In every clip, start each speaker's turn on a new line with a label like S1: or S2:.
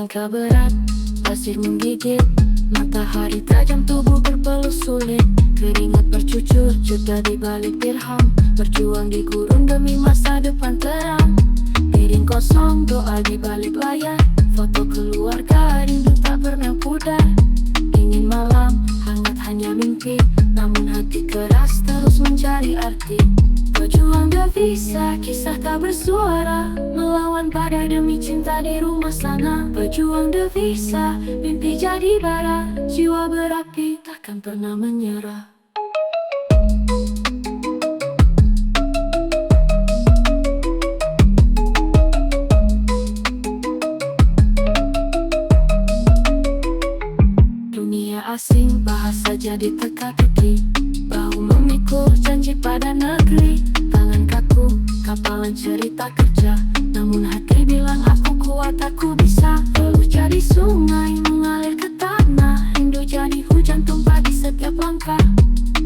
S1: langkah berat, pasir menggigit, matahari tajam, tubuh berpeluh sulit. Keringat bercucur, juta di balik dirham, berjuang di gurun demi masa depan terang. Piring kosong, doa di balik layar, foto keluarga, rindu tak pernah pudar. Ingin malam, hangat hanya mimpi, namun hati keras terus mencari arti. Berjuang devisa, kisah tak bersuara, melawan badai demi cinta di rumah sana. Berjuang devisa, mimpi jadi bara, jiwa berapi takkan pernah menyerah. Dunia asing, bahasa jadi teka-teki, bahu memikul janji pada negeri. Tangan kaku, kapalan cerita kerja, namun hati bilang aku kuat, aku bisa. Peluh jadi sungai mengalir ke tanah, rindu jadi hujan tumpah di setiap langkah.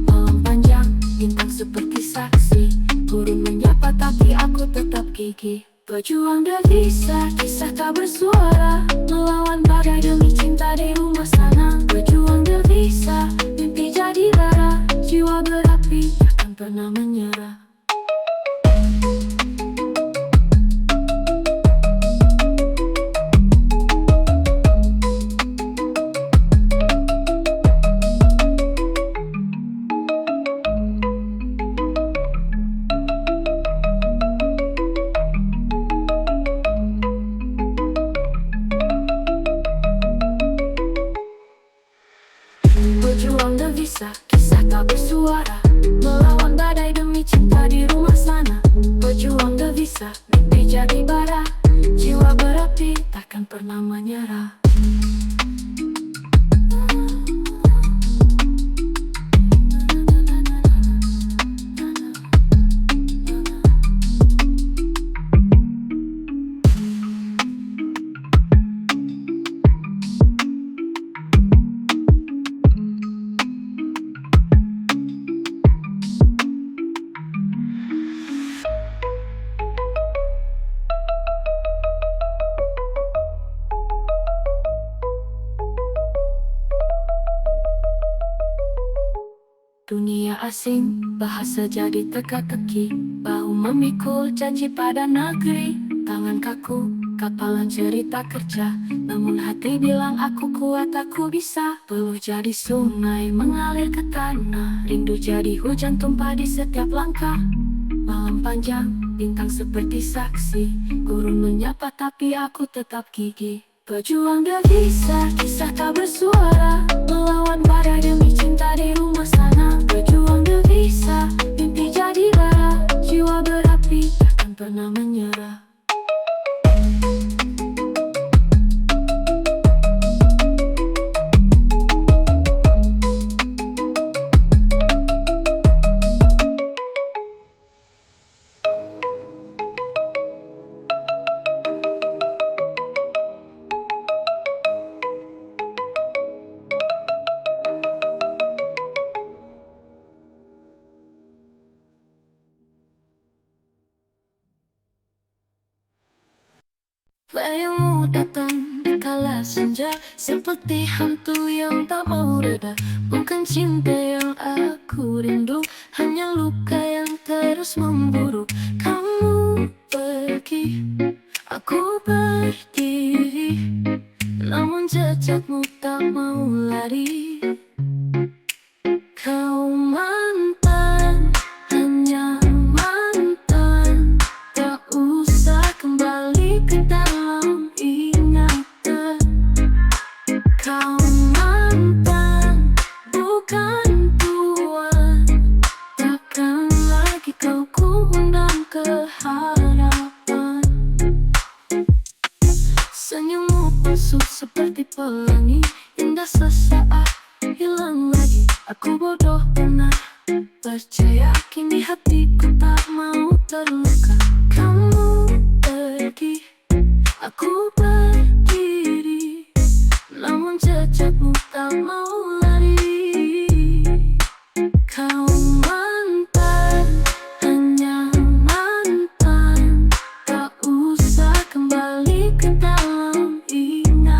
S1: Malam panjang, bintang seperti saksi, gurun menyapa tapi aku tetap gigih. Berjuang devisa, kisah tak bersuara, melawan badai demi cinta di rumah sana. Berjuang devisa, mimpi jadi bara, jiwa berapi takkan pernah menyerah. Berjuang devisa, kisah tak bersuara, melawan badai demi cinta di rumah sana. Berjuang devisa, mimpi jadi bara, jiwa berapi takkan pernah menyerah. Dunia asing, bahasa jadi teka-teki, bahu memikul janji pada negeri. Tangan kaku, kapalan cerita kerja, namun hati bilang aku kuat, aku bisa. Peluh jadi sungai mengalir ke tanah, rindu jadi hujan tumpah di setiap langkah. Malam panjang, bintang seperti saksi, gurun menyapa tapi aku tetap gigih. Berjuang devisa, kisah tak bersuara, melawan badai demi cinta di rumah sana. Berjuang devisa, mimpi jadi bara, jiwa berapi takkan pernah menyerah. Bayangmu datang di kala senja, seperti hantu yang tak mau reda. Bukan cinta yang aku rindu, hanya luka yang terus memburu. Kamu pergi, aku berdiri, namun jejakmu tak mau lari. Kau mantan, hanya mantan, tak usah kembali ke dalam ingatan. Kau mantan, bukan tuan, takkan lagi kau kuundang ke harapan. Senyummu palsu seperti pelangi, indah sesaat, hilang lagi. Aku bodoh pernah percaya, kini hatiku tak mau terluka. Kamu pergi, aku berdiri, namun jejakmu tak mau lari. Kau mantan, hanya mantan, tak usah kembali ke dalam ingatan.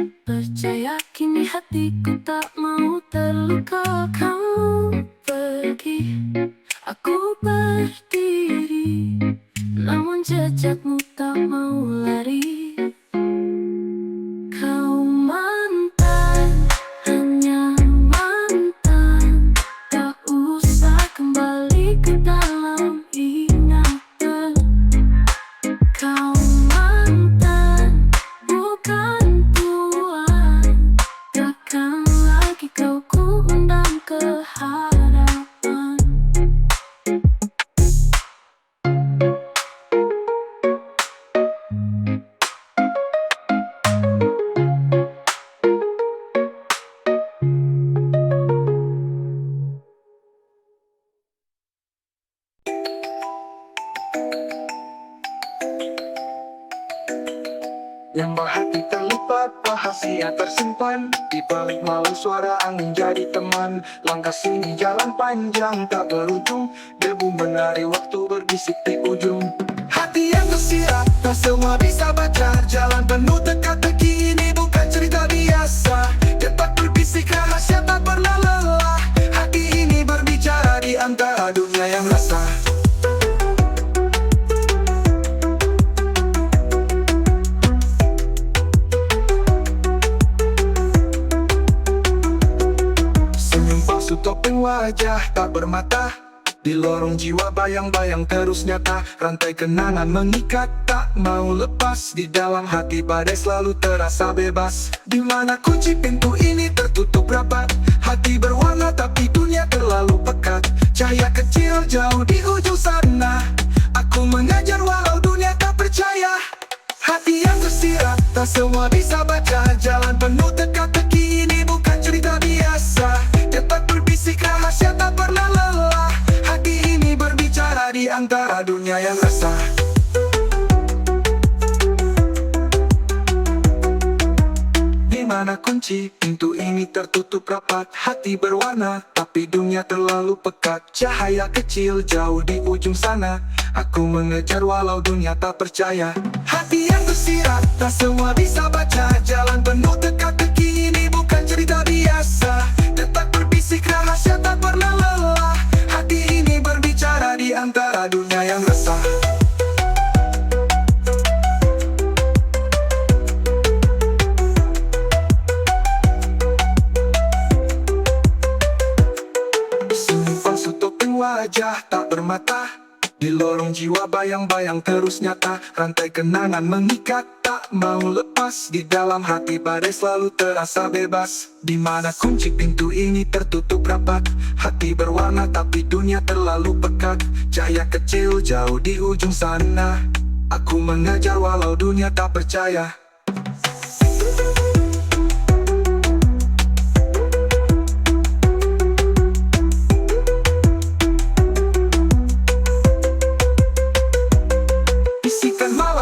S1: Percaya kini hatiku tak mau terluka. Kamu pergi, aku berdiri, namun jejakmu tak mau lari. Kau mantan, hanya mantan, tak usah kembali ke dalam ingatan. Kau mantan, bukan Tuhan, takkan lagi kau ku undang ke hadapan.
S2: Yang berhati terlipat, rahasia tersimpan di balik malu suara angin jadi teman. Langkah sini jalan panjang tak berujung, debu menari waktu berbisik di ujung. Hati yang tersirat, tak semua bisa baca. Jalan penuh teka-teki, ini bukan cerita biasa. Detak berbisik rahasia tak pernah lelah. Hati ini berbicara di antara dunia yang rasa. Topeng wajah tak bermata, di lorong jiwa bayang-bayang terus nyata. Rantai kenangan mengikat tak mau lepas, di dalam hati badai selalu terasa bebas. Di mana kunci pintu ini tertutup rapat, hati berwarna tapi dunia terlalu pekat. Cahaya kecil jauh di ujung sana, aku mengajar walau dunia tak percaya. Hati yang tersirat, tak semua bisa baca. Jalan penuh teka-teki, ini bukan cerita biasa. Detak berbisik rahasia tak pernah lelah. Hati ini berbicara di antara dunia yang resah. Di mana kunci pintu ini tertutup rapat, hati berwarna tapi dunia terlalu pekat. Cahaya kecil jauh di ujung sana, aku mengejar walau dunia tak percaya. Hati yang tersirat, tak semua bisa baca. Jalan penuh teka-teki, ini bukan cerita biasa. Detak berbisik rahasia tak pernah lelah. Hati ini berbicara di antara dunia yang resah. Senyum palsu topeng wajah tak bermata, di lorong jiwa bayang-bayang terus nyata. Rantai kenangan mengikat tak mau lepas, di dalam hati badai selalu terasa bebas. Di mana kunci pintu ini tertutup rapat, hati berwarna tapi dunia terlalu pekat. Cahaya kecil jauh di ujung sana, aku mengejar walau dunia tak percaya.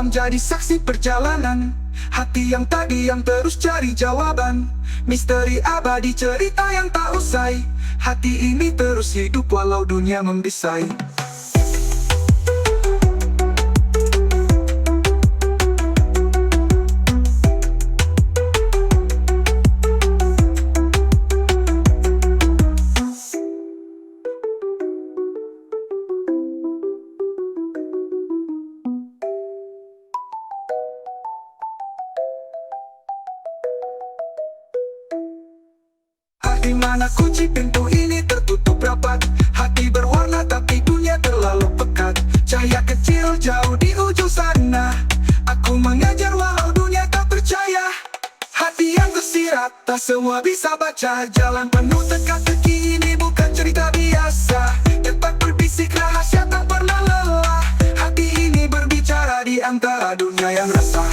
S2: Jadi saksi perjalanan, hati yang tadi yang terus cari jawaban. Misteri abadi cerita yang tak usai, hati ini terus hidup walau dunia membisai. Di mana kunci pintu ini tertutup rapat, hati berwarna tapi dunia terlalu pekat. Cahaya kecil jauh di ujung sana, aku mengajar walau dunia tak percaya. Hati yang tersirat, tak semua bisa baca. Jalan penuh teka-teki, ini bukan cerita biasa. Detak berbisik rahasia tak pernah lelah. Hati ini berbicara di antara dunia yang resah.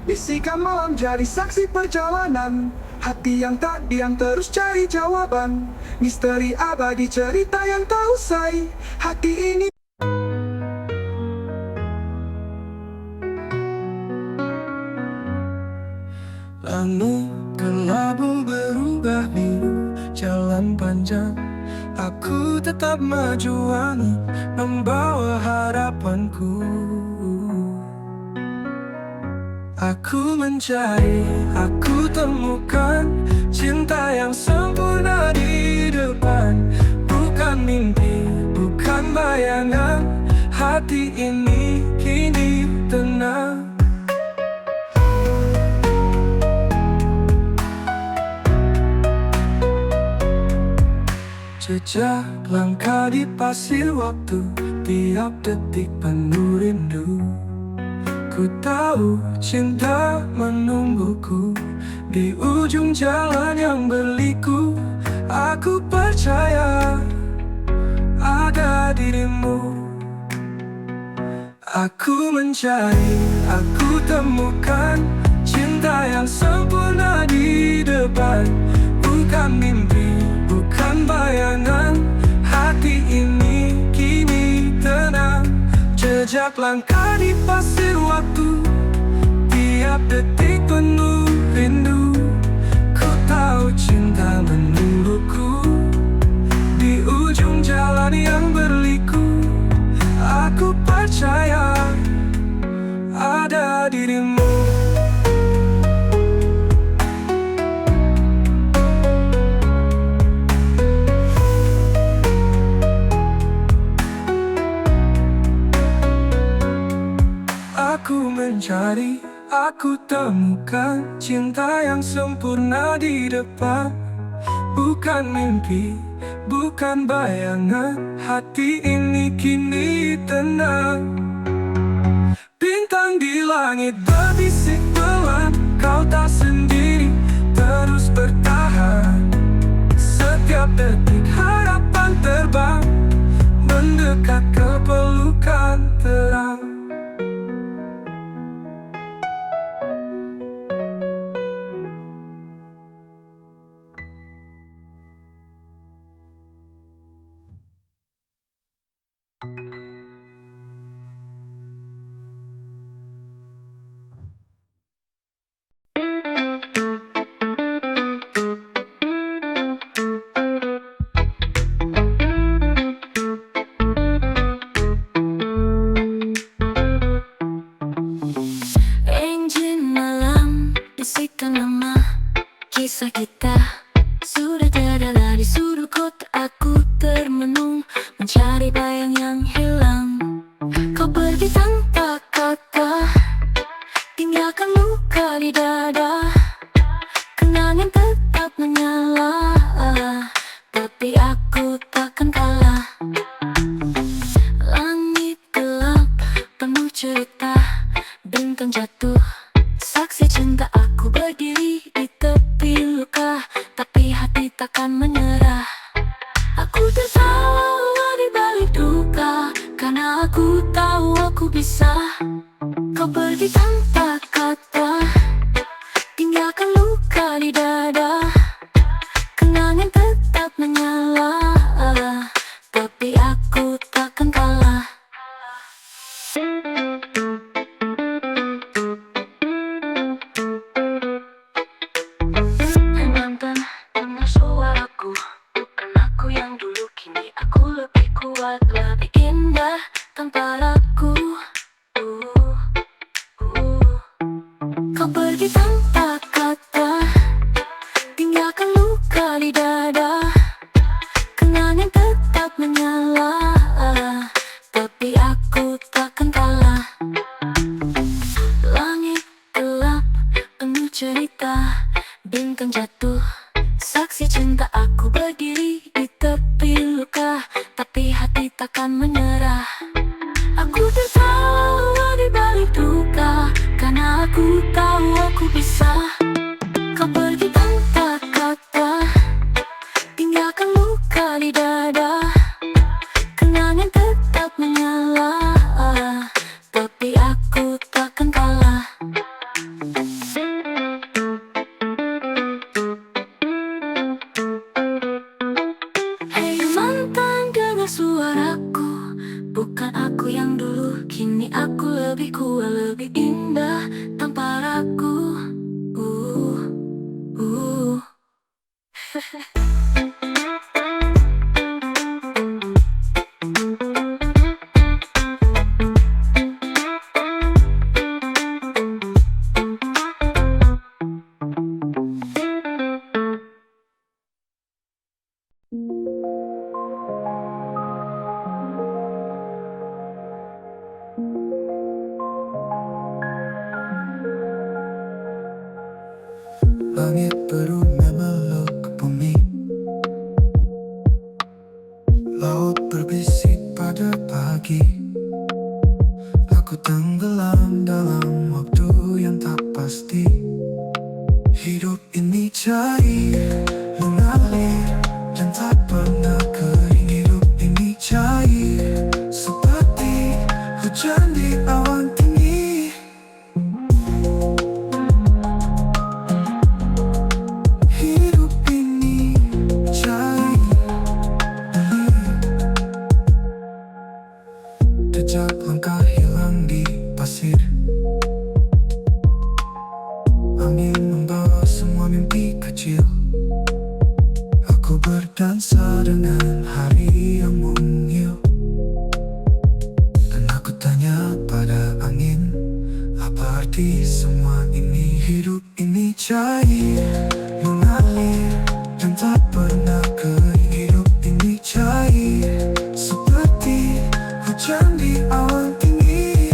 S2: Bisikan malam jadi saksi perjalanan, hati yang tak diam terus cari jawaban. Misteri abadi cerita yang tak usai, hati ini. penuh kelabu berubah biru. Jalan panjang, aku tetap maju membawa harapanku. Aku mencari, aku temukan cinta yang sempurna di depan. Bukan mimpi, bukan bayangan, hati ini kini tenang. Jejak langkah di pasir waktu, tiap detik penuh rindu. Ku tahu cinta menungguku di ujung jalan yang berliku. Aku percaya ada dirimu. Aku mencari, aku temukan cinta yang sempurna di depan. Bukan mimpi, bukan bayangan, hati ini kini tenang. Jejak langkah di pasir waktu, tiap detik penuh rindu. Ku tahu cinta menungguku di ujung jalan yang berliku. Aku percaya ada dirimu. Aku mencari, aku temukan cinta yang sempurna di depan. Bukan mimpi, bukan bayangan, hati ini kini tenang. Bintang di langit berbisik pelan, kau tak sendiri, terus bertahan. Setiap detik harapan terbang, mendekat ke pelukan terang.
S1: Engine malam, bisikan nama kisah kita. Sudah tiada lagi sudut kota, aku termenung mencari bayang yang hilang. Kau pergi tanpa kata, tinggalkan luka di dada. Kenangan tetap menyala, tapi aku takkan kalah. Langit gelap, penuh cerita, bintang jatuh, saksi cinta. Aku berdiri di tepi luka, tapi hati takkan menyerah. Aku tertawa di balik duka, karena aku tahu aku bisa. Kau pergi tanpa kata, tinggalkan luka di dada. Kenangan tetap menyala, tapi aku takkan kalah. Mantan, dengar suaraku, bukan aku yang dulu, kini aku lebih kuat, lebih indah tanpa ragu. Kau pergi tanpa kata, tinggalkan luka di dada. Kenangan tetap menyala, tapi aku takkan kalah. Langit gelap, penuh cerita, bintang jatuh, saksi cinta. Aku berdiri di tepi luka, tapi hati takkan menyerah. Aku tertawa di balik duka, karena aku tahu aku bisa. Kau pergi tanpa kata, tinggalkan luka di dada. Kenangan tetap menyala, tapi aku takkan kalah. Hey mantan, dengar suaraku,
S2: Langit berubah meluk ke bumi, laut berbisik pada pagi. Aku tenggelam dalam waktu yang tak pasti. Hidup ini cair, mengalir, dan tak pernah kering. Hidup ini cair, seperti hujan di awan tinggi. Hidup ini cair, jejak langkah hilang di pasir. Angin membawa semua mimpi kecil. Aku berdansa dengan hari yang mungil, dan aku tanya pada angin, apa arti semua ini? Hidup ini cair, mengalir, dan tak pernah kering. Hidup ini cair, seperti hujan di awan tinggi.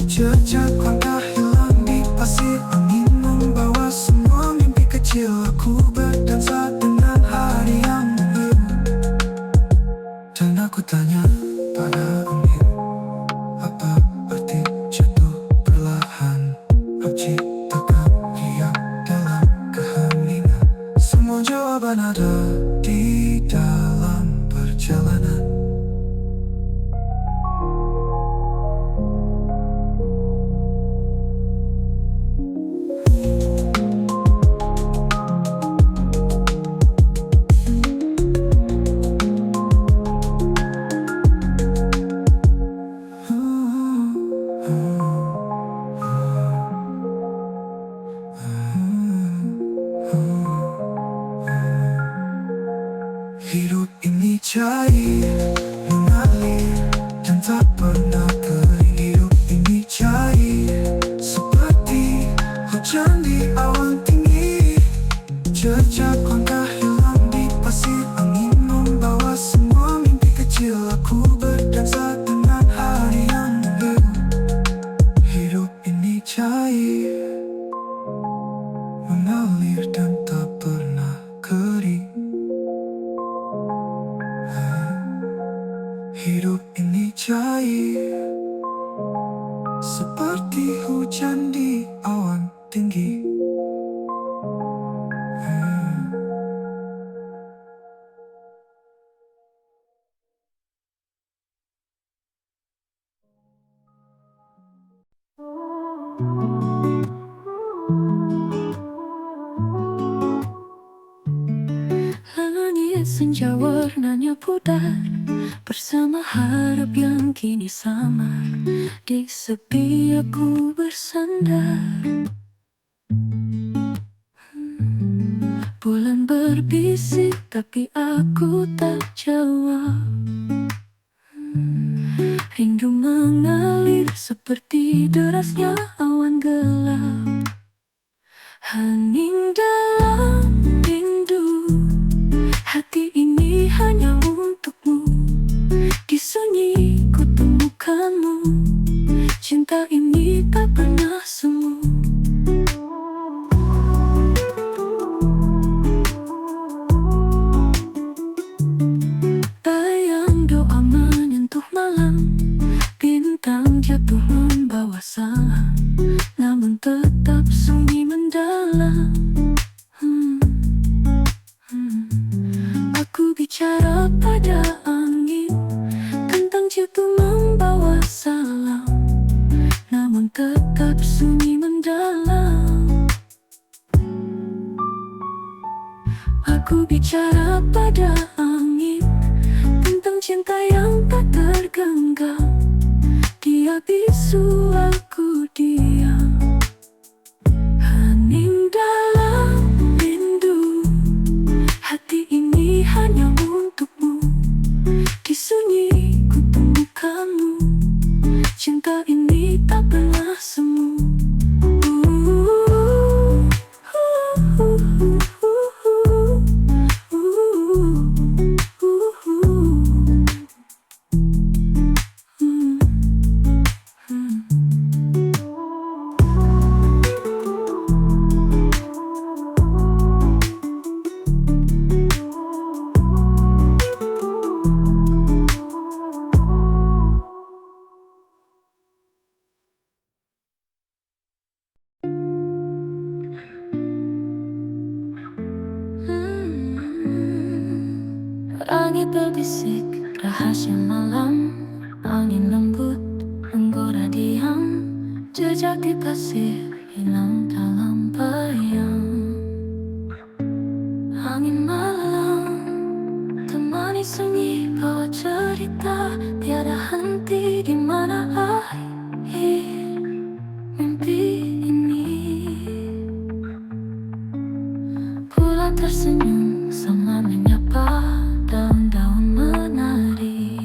S2: Jejak langkah hilang di pasir. Angin membawa semua mimpi kecil. Aku berdansa dengan hari yang mungil, dan aku tanya pada angin, apa arti jatuh perlahan? Menciptakan riak dalam keheningan. Semua jawaban ada di dalam perjalanan. Hidup ini cair, mengalir, dan tak pernah kering. Hidup ini cair, seperti hujan di awan tinggi. Jejak langkah hilang di pasir. Angin membawa semua mimpi kecil. Aku berdansa dengan hari yang mungil. Hidup ini cair, mengalir, dan tak pernah kering. Hidup ini cair, seperti hujan di awan tinggi.
S1: Langit senja warnanya pudar, bersama harap yang kini samar. Di sepi aku bersandar. Bulan berbisik tapi aku tak jawab. Rindu mengalir seperti derasnya awan gelap. Hening dalam rindu, hati ini hanya untukmu. Di sunyi ku temukanmu, cinta ini tak pernah semu. Bayang doa menyentuh malam, bintang jatuh membawa salam, namun tetap sunyi mendalam. Aku bicara pada angin tentang cinta membawa salam, namun tetap sunyi mendalam. Aku bicara pada angin tentang cinta yang tak tergenggam. Dia bisu, aku diam. Hening dalam rindu, Langit berbisik rahasia malam, angin lembut menggoda diam, jejak di pasir hilang dalam bayang. Angin malam temani sunyi, bawa cerita tiada henti di mana akhir mimpi ini. Bulan tersenyum sama menyapa, daun-daun menari,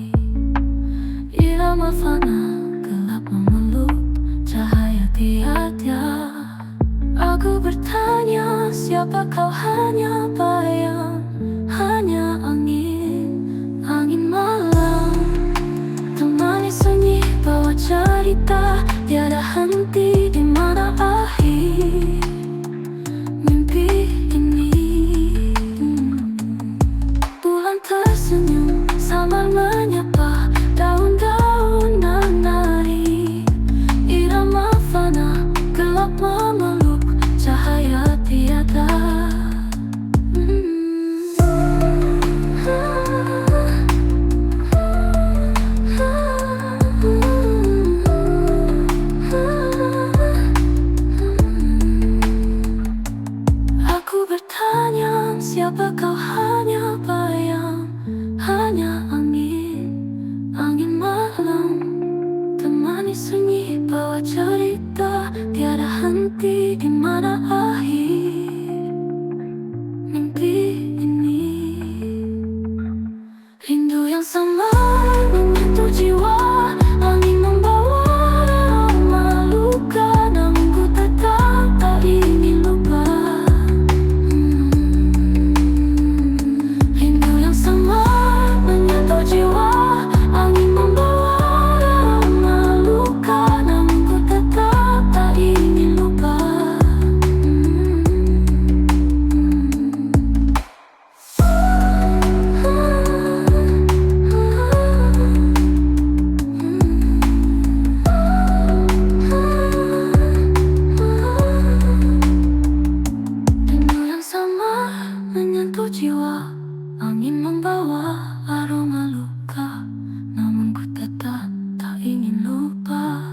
S1: irama fana gelap memeluk, cahaya tiada. Aku bertanya, siapa kau? Hanya bayang, hanya angin, angin malam temani sunyi, bawa cerita tiada henti di mana akhir mimpi ini. Bulan tersenyum samar menyapa, daun-daun menari, irama fana gelap memeluk, cahaya tiada. Aku bertanya, siapa kau? Hanya bayang, hanya angin, angin malam temani sunyi, bawa cerita tiada henti di mana akhir mimpi ini. Rindu yang sama menyentuh jiwa, angin membawa aroma luka, namun ku tetap tak ingin lupa. Rindu yang sama menyentuh jiwa, angin membawa aroma luka, namun ku tetap tak ingin lupa. Rindu yang sama menyentuh jiwa, angin membawa aroma luka, namun ku tetap tak ingin lupa.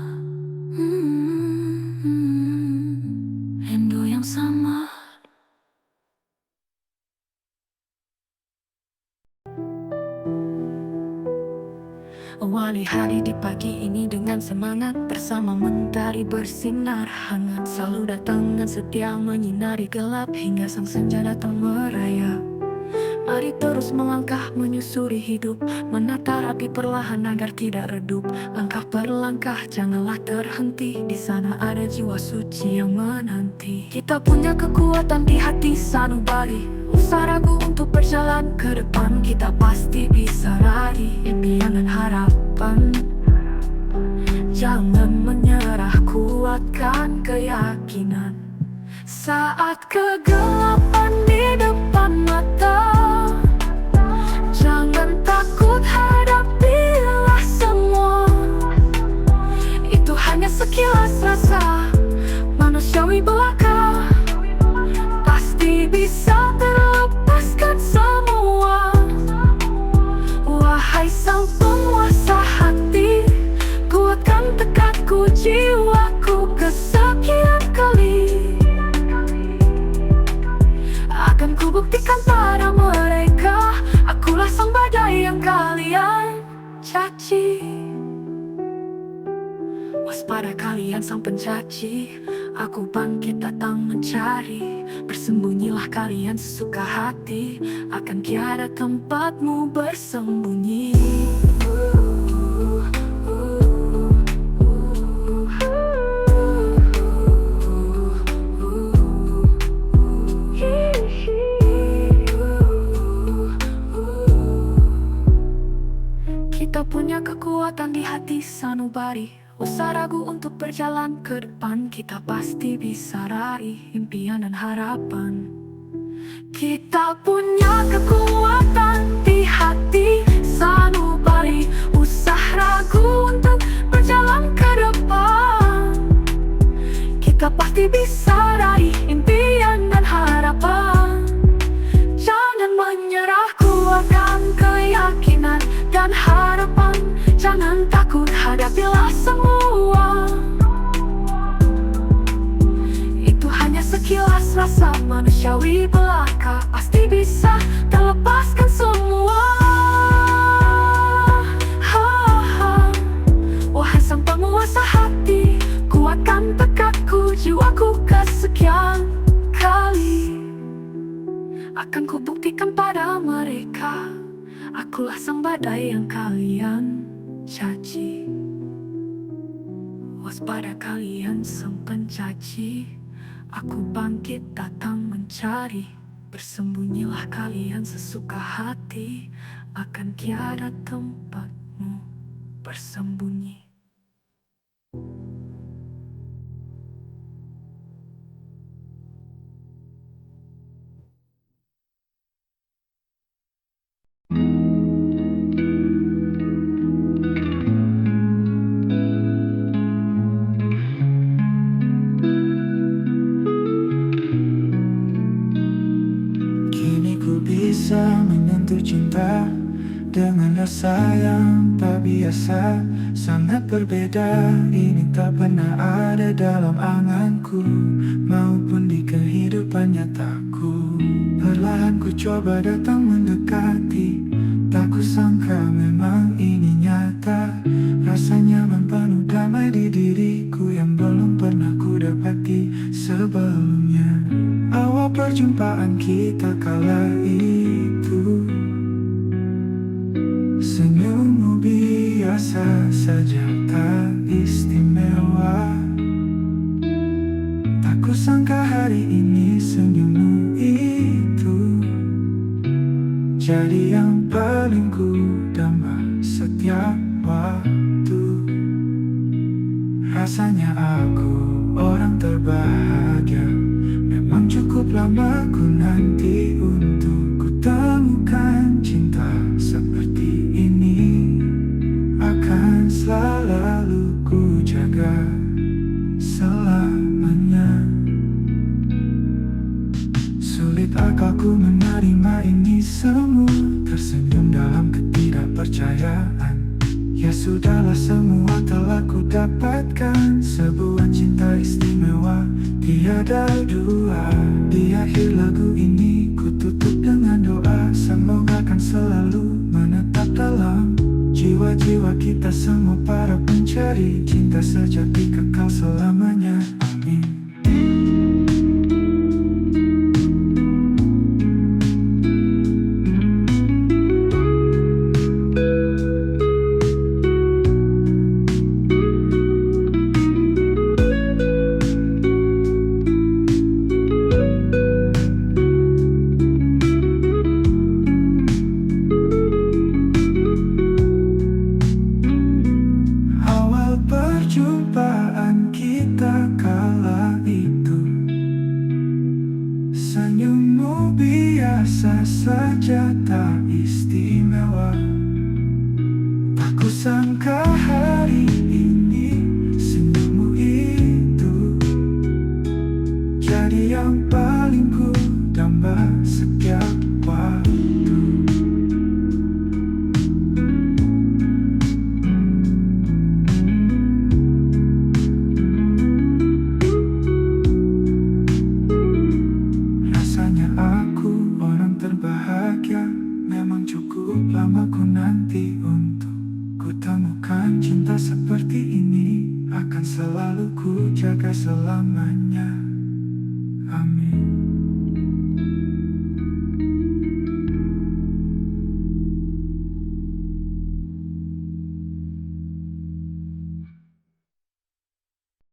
S1: Rindu yang sama. Awali hari di pagi ini dengan semangat, bersama mentari bersinar hangat, selalu datang dan setia menyinari gelap hingga sang senja datang merayap. Mari terus melangkah menyusuri hidup, menata rapi perlahan agar tidak redup. Langkah per langkah janganlah terhenti, di sana ada jiwa suci yang menanti. Kita punya kekuatan di hati sanubari, usah ragu untuk berjalan ke depan. Kita pasti bisa raih impian dan harapan. Jangan menyerah, kuatkan keyakinan. Saat kegelapan di depan mata, jangan takut, hadapilah semua. Itu hanya sekilas rasa manusiawi belaka, pasti bisa terlepaskan semua. Wahai sang penguasa hati, kuatkan tekadku, jiwaku kesekian kali. Akan kubuktikan pada mereka, akulah sang badai yang kalian caci. Waspada kalian sang pencaci, aku bangkit datang mencari. Bersembunyilah kalian sesuka hati, akan tiada tempatmu bersembunyi. Kita punya kekuatan di hati sanubari, usah ragu untuk berjalan ke depan. Kita pasti bisa raih impian dan harapan. Kita punya kekuatan di hati sanubari, usah ragu untuk berjalan ke depan. Kita pasti bisa raih impian dan harapan. Jangan menyerah, kuatkan hadapilah semua. Itu hanya sekilas rasa manusiawi belaka, pasti bisa terlepaskan semua. Wahai sang penguasa hati, kuatkan tekadku, jiwaku kesekian kali. Akan kubuktikan pada mereka, akulah sang badai yang kalian caci. Waspada kalian sang pencaci, aku bangkit datang mencari. Bersembunyilah kalian sesuka hati, akan tiada tempatmu bersembunyi.
S3: Kini ku bisa menyentuh cinta dengan rasa yang tak biasa, sangat berbeda. Ini tak pernah ada dalam anganku maupun di kehidupan nyataku. Perlahan ku coba datang mendekati, tak kusangka memang ini nyata. Rasa nyaman penuh damai di diriku yang belum pernah ku dapati sebelumnya. Awal perjumpaan kita kala itu, senyummu biasa saja, tak istimewa. Tak kusangka hari ini senyummu itu jadi yang paling ku damba setiap waktu. Rasanya aku orang terbahagia, memang cukup lama ku nanti untuk ku temukan cinta seperti ini. Akan selalu ku jaga selamanya. Sulit akalku menerima ini semua, tersenyum dalam ketidakpercayaan. Ya sudahlah, semua telah ku dapatkan, sebuah cinta istimewa tiada dua. Di akhir lagu ini ku tutup dengan doa, semoga kan selalu menetap dalam jiwa-jiwa kita semua para pencari cinta sejati kekal selamanya. Amin. Perjumpaan kita kala itu, senyummu biasa saja, tak istimewa. Tak kusangka hari ini senyummu itu jadi yang paling ku damba setiap waktu. Memang cukup lama ku nanti untuk ku temukan cinta seperti ini. Akan selalu ku jaga selamanya.